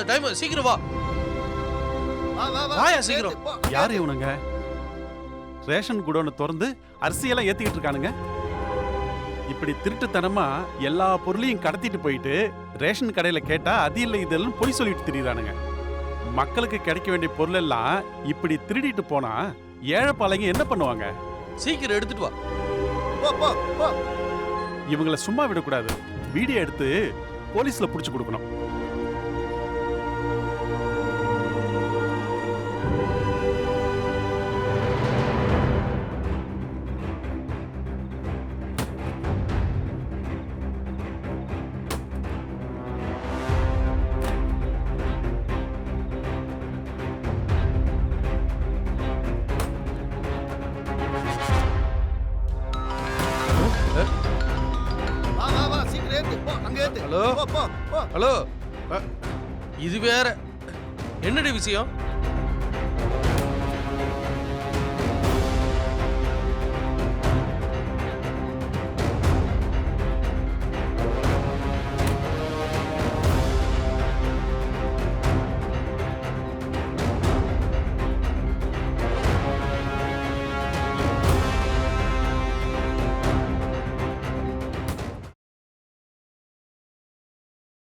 பேசாத, டைம் சீக்கிரம் வா. வாயா சீக்கிரம். யாரு இவனுங்க? ரேஷன் குடோனை திறந்து அரிசியெல்லாம் ஏத்திக்கிட்டு இருக்கானுங்க. இப்படி திருட்டுத்தனமா எல்லா பொருளையும் கடத்திட்டு போயிட்டு ரேஷன் கடையில கேட்டா அது இல்லை இதெல்லாம் பொய் சொல்லிட்டு திரியுறானுங்க. மக்களுக்கு கிடைக்க வேண்டிய பொருள் எல்லாம் இப்படி திருடிட்டு போனா ஏழை பாளைங்க என்ன பண்ணுவாங்க? சீக்கிரம் எடுத்துட்டு வா. இவங்களை சும்மா விடக்கூடாது. வீடியோ எடுத்து போலீஸ்ல புடிச்சு கொடுக்கணும். ஹலோ ஹலோ, இது வேற என்னடி விஷயம்?